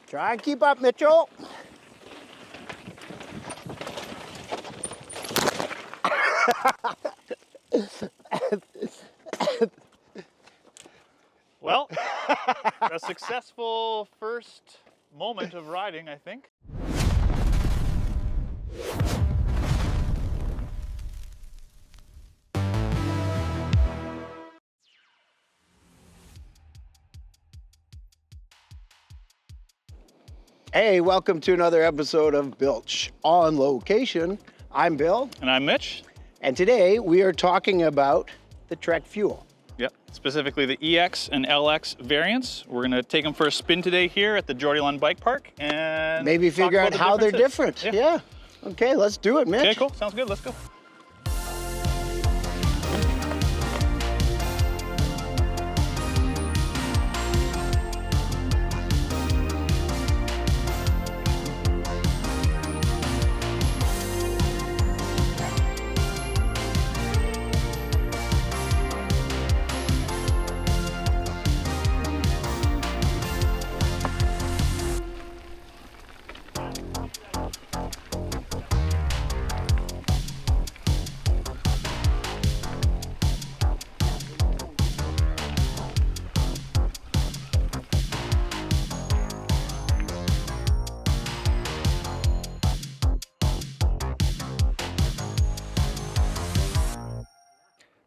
Try and keep up, Mitchell. Well, a successful first moment of riding, I think. Hey, welcome to another episode of Bilch on Location. I'm Bill. And I'm Mitch. And today we are talking about the Trek Fuel. Yep, specifically the EX and LX variants. We're gonna take them for a spin today here at the Jordie Lunn Bike Park and maybe figure out how they're different. Yeah. Yeah. Okay, let's do it, Mitch. Okay, cool. Sounds good. Let's go.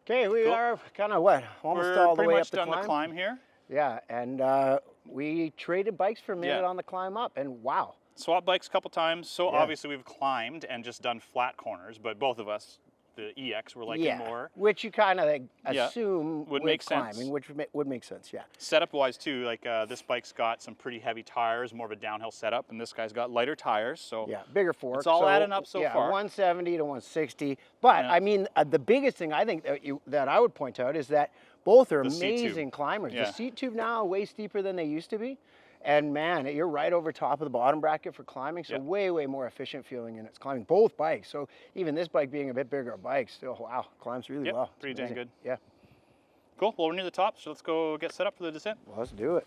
Okay, we Cool. are kind of what? Almost We're all the pretty way much up the done climb. the climb here. Yeah, and we traded bikes for a minute Yeah. on the climb up, and wow. Swapped bikes a couple times. So Yeah. obviously we've climbed and just done flat corners, but both of us, the EX, were liking more. Which you kind of Yeah, assume would with make sense. climbing, which would make sense, yeah. Setup wise too, like this bike's got some pretty heavy tires, more of a downhill setup, and this guy's got lighter tires. So Yeah, bigger fork. it's all adding up so yeah, far. 170 to 160. But Yeah. I mean, the biggest thing I think that I would point out is that both are The seat tube. amazing climbers. Yeah. The seat tube now are way steeper than they used to be. And man, you're right over top of the bottom bracket for climbing, so Yeah. way more efficient feeling in its climbing. Both bikes, so even this bike being a bit bigger a bike, still, wow, climbs really Yep, well. It's pretty dang amazing. good. Yeah, Cool. Well, we're near the top, so let's go get set up for the descent. well, let's do it.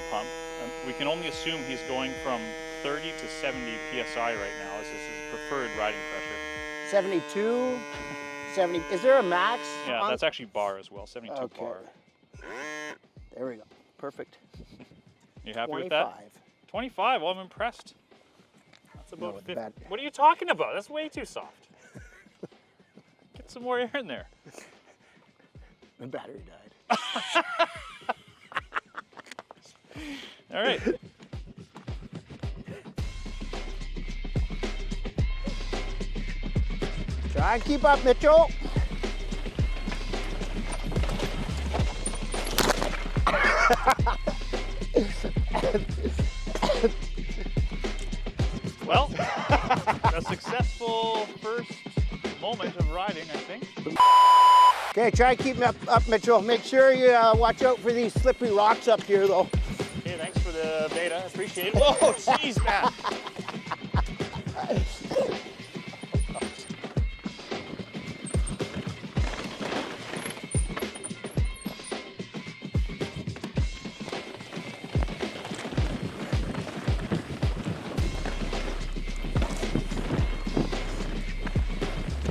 Pump. We can only assume he's going from 30 to 70 psi right now. This is his preferred riding pressure. 72, 70. Is there a max? Yeah, on- that's actually bar as well. 72 Okay. bar. There we go. Perfect. You happy 25. with that? 25. Well, I'm impressed. That's No, about it's 50. bad. What are you talking about? That's way too soft. Get some more air in there. The battery died. All right. Try and keep up, Mitchell. Well, a successful first moment of riding, I think. Okay, try and keep me up, Mitchell. Make sure you watch out for these slippery rocks up here, though. Okay, thanks for the beta. Appreciate it. Whoa, jeez, man.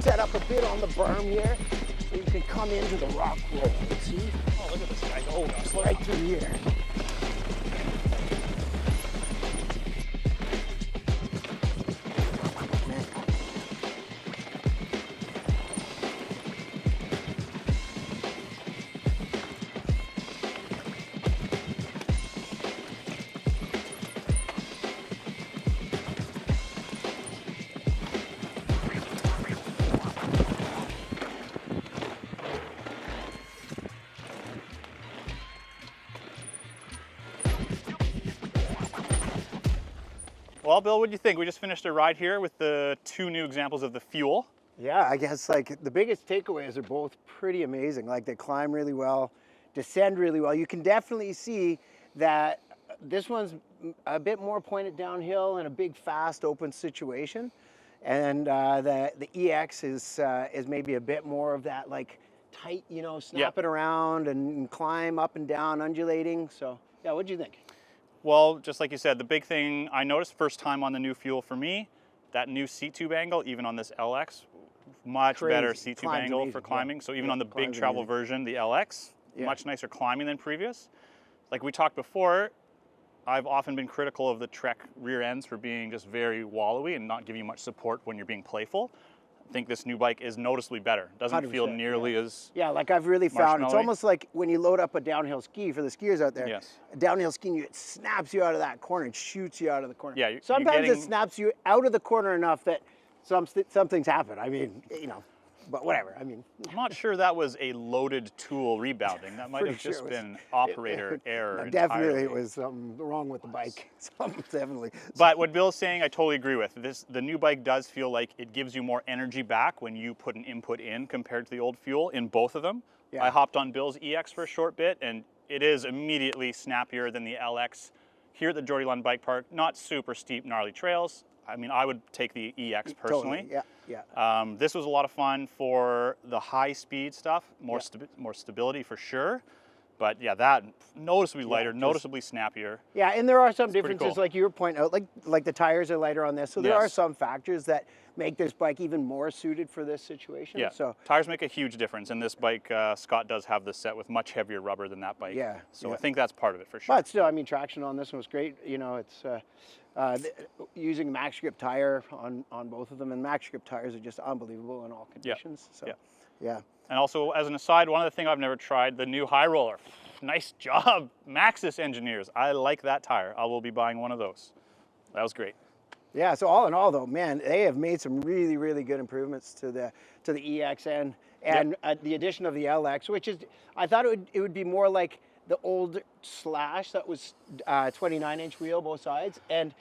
Set up a bit on the berm here, so you can come into the rock roll. See? Oh, look at this guy. Oh, no, slow Right down. through here. Man. Well, Bill, what do you think? We just finished a ride here with the two new examples of the fuel. Yeah, I guess like the biggest takeaways are both pretty amazing. Like they climb really well, descend really well. You can definitely see that this one's a bit more pointed downhill in a big, fast, open situation. And the EX is maybe a bit more of that like tight, snap it around and climb up and down, undulating. So yeah, what'd you think? Well, just like you said, the big thing I noticed first time on the new fuel for me, that new seat tube angle, even on this LX, much better seat tube angle for climbing. Yeah. So even on the big travel version, the LX, much nicer climbing than previous. Like we talked before, I've often been critical of the Trek rear ends for being just very wallowy and not giving you much support when you're being playful. I think this new bike is noticeably better. Doesn't feel nearly as like I've really found it's almost like when you load up a downhill ski for the skiers out there. Yes. A downhill ski, it snaps you out of that corner and shoots you out of the corner. Yeah. Sometimes it snaps you out of the corner enough that some things happen. I mean, but whatever. I mean, I'm not sure that was a loaded tool rebounding. That might have just been operator error. Definitely, it was something wrong with the bike. Something definitely. But what Bill's saying, I totally agree with. The new bike does feel like it gives you more energy back when you put an input in compared to the old fuel in both of them. Yeah. I hopped on Bill's EX for a short bit, and it is immediately snappier than the LX. Here at the Jordie Lunn Bike Park, not super steep, gnarly trails. I mean, I would take the EX personally. Totally. Yeah. This was a lot of fun for the high speed stuff, more stability for sure. But yeah, that noticeably lighter, noticeably snappier. Yeah, and there are some differences, cool. like you were pointing out, like the tires are lighter on this. So there are some factors that make this bike even more suited for this situation. Yeah, so tires make a huge difference. And this bike, Scott does have this set with much heavier rubber than that bike. Yeah. So I think that's part of it for sure. But still, I mean, traction on this one was great. It's using Max Grip tire on both of them, and Max Grip tires are just unbelievable in all conditions. So yeah. And also, as an aside, one other thing I've never tried, the new High Roller. Nice job, Maxxis engineers. I like that tire. I will be buying one of those. That was great. Yeah, so all in all though, man, they have made some really, really good improvements to the EXN and the addition of the LX, which is, I thought it would be more like the old Slash that was 29-inch wheel both sides, and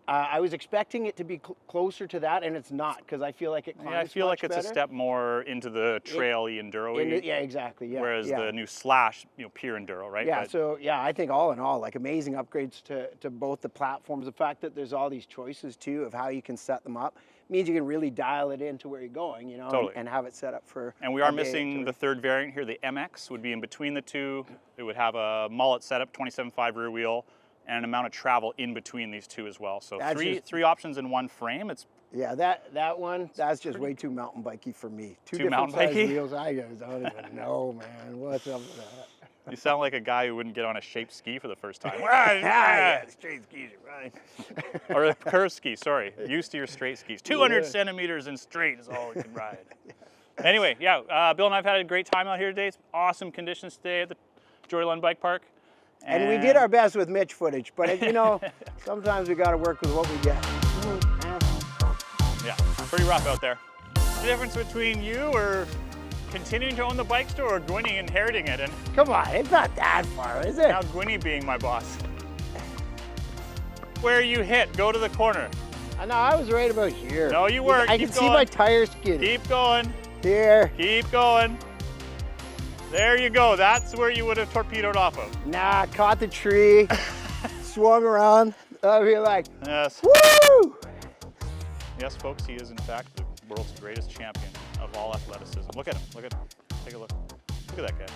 I was expecting it to be closer to that, and it's not, because I feel like it climbs I feel like it's better. a step more into the trail-y enduro-y. Yeah, exactly. Yeah. Whereas the new Slash, pure enduro, right? Yeah. So I think all in all, like amazing upgrades to both the platforms. The fact that there's all these choices too of how you can set them up means you can really dial it into where you're going, totally. and have it set up for. And we are missing the third variant here. The MX would be in between the two. It would have a mullet setup, 27.5 rear wheel, and an amount of travel in between these two as well. So three options in one frame. It's that's just way too mountain bikey for me. Too mountain bikey wheels. I just don't even know, man. What's up with that? You sound like a guy who wouldn't get on a shaped ski for the first time. Straight skis are fine. Or a curved ski, sorry. Used to your straight skis. 200 centimeters and straight is all we can ride. Anyway, Bill and I have had a great time out here today. It's awesome conditions today at the Jordie Lunn Bike Park. And we did our best with Mitch footage, but sometimes we got to work with what we get. Yeah, pretty rough out there. The difference between you or continuing to own the bike store or Gwynny inheriting it? And come on, it's not that far, is it? Now Gwynny being my boss. Where you hit, go to the corner. No, I was right about here. No, you weren't. I can see my tires skidding. Keep going. Here. Keep going. There you go. That's where you would have torpedoed off of. Nah, caught the tree, swung around. I'll be like, yes. Woo! Yes, folks, he is in fact the world's greatest champion of all athleticism. Look at him. Look at him. Take a look. Look at that guy.